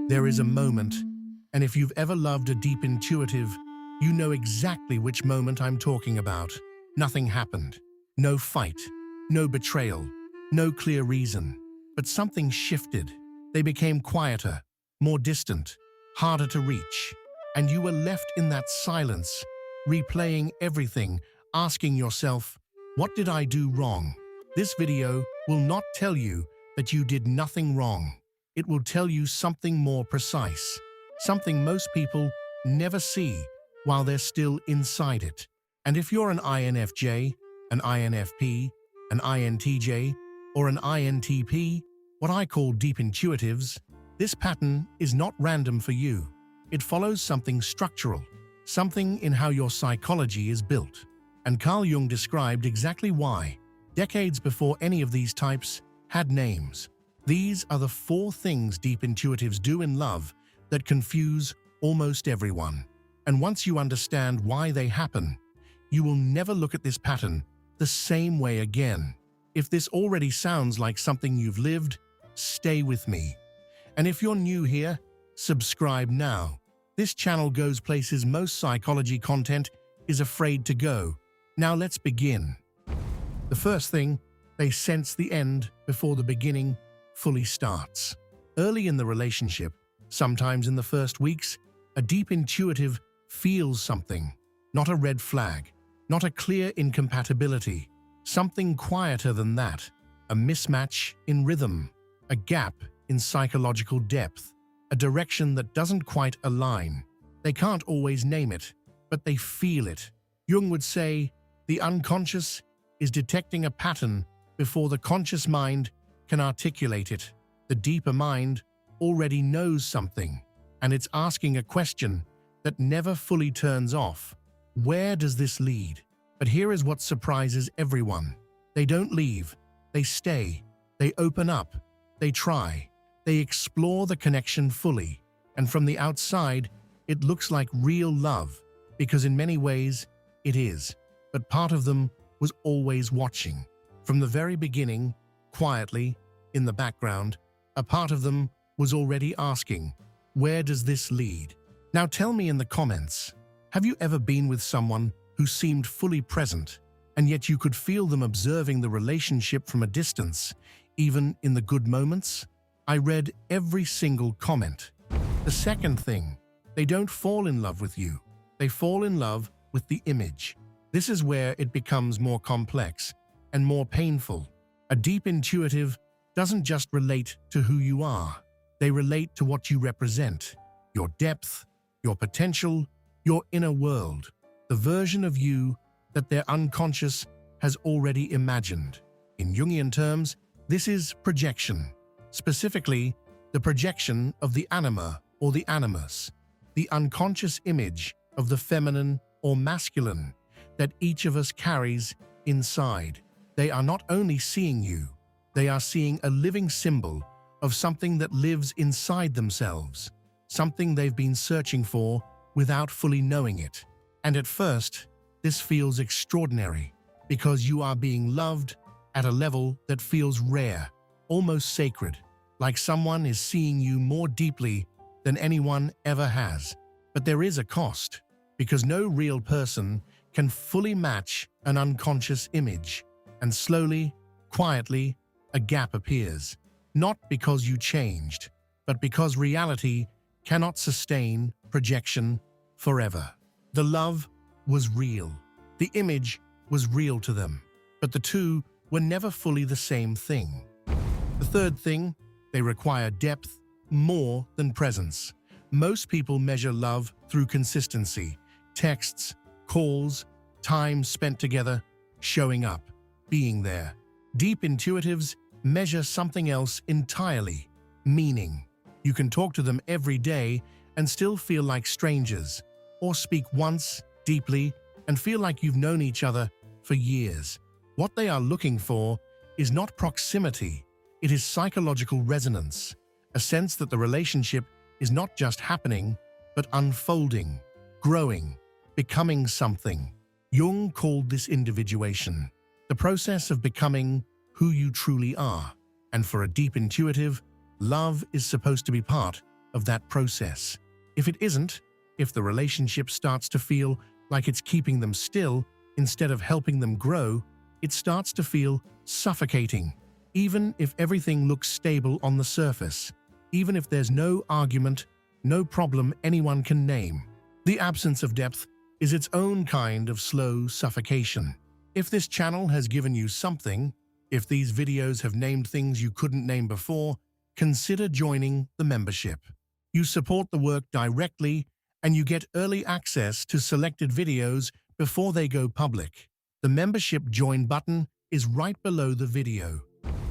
There is a moment, and if you've ever loved a deep intuitive, you know exactly which moment I'm talking about. Nothing happened. No fight. No betrayal. No clear reason. But something shifted. They became quieter, more distant, harder to reach. And you were left in that silence, replaying everything, asking yourself, what did I do wrong? This video will not tell you that you did nothing wrong. It will tell you something more precise, something most people never see while they're still inside it. And if you're an INFJ, an INFP, an INTJ, or an INTP, what I call deep intuitives, this pattern is not random for you. It follows something structural, something in how your psychology is built. And Carl Jung described exactly why, decades before any of these types had names. These are the 4 things deep intuitives do in love that confuse almost everyone. And once you understand why they happen, you will never look at this pattern the same way again. If this already sounds like something you've lived, stay with me. And if you're new here, subscribe now. This channel goes places most psychology content is afraid to go. Now let's begin. The first thing, they sense the end before the beginning fully starts. Early in the relationship, sometimes in the first weeks, a deep intuitive feels something. Not a red flag, not a clear incompatibility, something quieter than that. A mismatch in rhythm, a gap in psychological depth, a direction that doesn't quite align. They can't always name it, but they feel it. Jung would say, the unconscious is detecting a pattern before the conscious mind can articulate it. The deeper mind already knows something, and it's asking a question that never fully turns off. Where does this lead? But here is what surprises everyone. They don't leave. They stay. They open up. They try. They explore the connection fully. And from the outside, it looks like real love, because in many ways, it is. But part of them was always watching. From the very beginning, quietly, in the background, a part of them was already asking, where does this lead? Now tell me in the comments, have you ever been with someone who seemed fully present, and yet you could feel them observing the relationship from a distance, even in the good moments? I read every single comment. The second thing, they don't fall in love with you. They fall in love with the image. This is where it becomes more complex and more painful. A deep intuitive doesn't just relate to who you are. They relate to what you represent, your depth, your potential, your inner world, the version of you that their unconscious has already imagined. In Jungian terms, this is projection. Specifically, the projection of the Anima or the Animus, the unconscious image of the feminine or masculine that each of us carries inside. They are not only seeing you, they are seeing a living symbol of something that lives inside themselves, something they've been searching for without fully knowing it. And at first, this feels extraordinary because you are being loved at a level that feels rare, almost sacred, like someone is seeing you more deeply than anyone ever has. But there is a cost, because no real person can fully match an unconscious image, and slowly, quietly, a gap appears. Not because you changed, but because reality cannot sustain projection forever. The love was real. The image was real to them, but the two were never fully the same thing. The third thing, they require depth more than presence. Most people measure love through consistency, texts, calls, time spent together, showing up, being there. Deep intuitives measure something else entirely, meaning. You can talk to them every day and still feel like strangers, or speak once, deeply, and feel like you've known each other for years. What they are looking for is not proximity, it is psychological resonance, a sense that the relationship is not just happening, but unfolding, growing, becoming something. Jung called this individuation, the process of becoming who you truly are. And for a deep intuitive, love is supposed to be part of that process. If it isn't, if the relationship starts to feel like it's keeping them still instead of helping them grow, it starts to feel suffocating. Even if everything looks stable on the surface, even if there's no argument, no problem anyone can name. The absence of depth is its own kind of slow suffocation. If this channel has given you something, if these videos have named things you couldn't name before, consider joining the membership. You support the work directly and you get early access to selected videos before they go public. The membership join button is right below the video.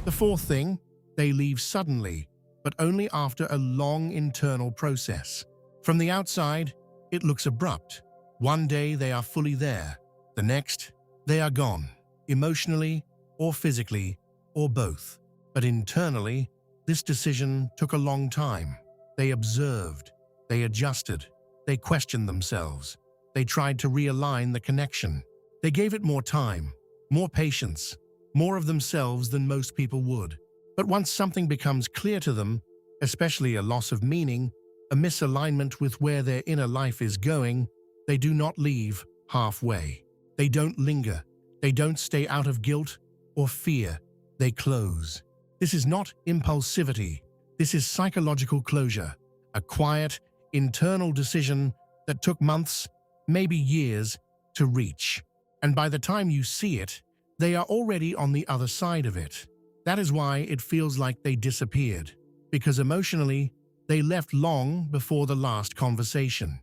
The fourth thing, they leave suddenly, but only after a long internal process. From the outside, it looks abrupt. One day they are fully there, the next, they are gone, emotionally or physically or both. But internally, this decision took a long time. They observed, they adjusted, they questioned themselves. They tried to realign the connection. They gave it more time, more patience, more of themselves than most people would. But once something becomes clear to them, especially a loss of meaning, a misalignment with where their inner life is going, they do not leave halfway. They don't linger. They don't stay out of guilt or fear. They close. This is not impulsivity. This is psychological closure, a quiet, internal decision that took months, maybe years, to reach. And by the time you see it, they are already on the other side of it. That is why it feels like they disappeared, because emotionally, they left long before the last conversation.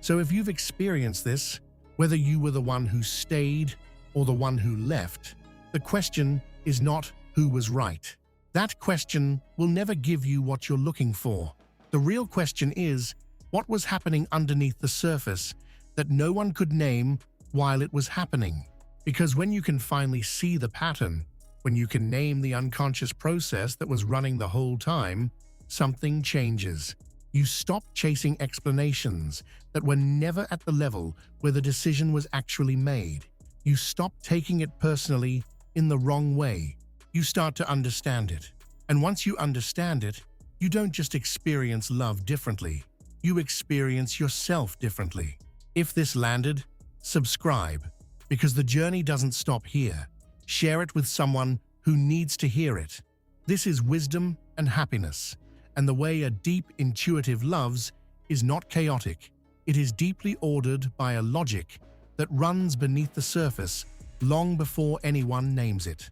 So if you've experienced this, whether you were the one who stayed or the one who left, the question is not who was right. That question will never give you what you're looking for. The real question is, what was happening underneath the surface that no one could name while it was happening? Because when you can finally see the pattern, when you can name the unconscious process that was running the whole time, something changes. You stop chasing explanations that were never at the level where the decision was actually made. You stop taking it personally in the wrong way. You start to understand it. And once you understand it, you don't just experience love differently. You experience yourself differently. If this landed, subscribe, because the journey doesn't stop here. Share it with someone who needs to hear it. This is wisdom and happiness, and the way a deep, intuitive loves is not chaotic. It is deeply ordered by a logic that runs beneath the surface long before anyone names it.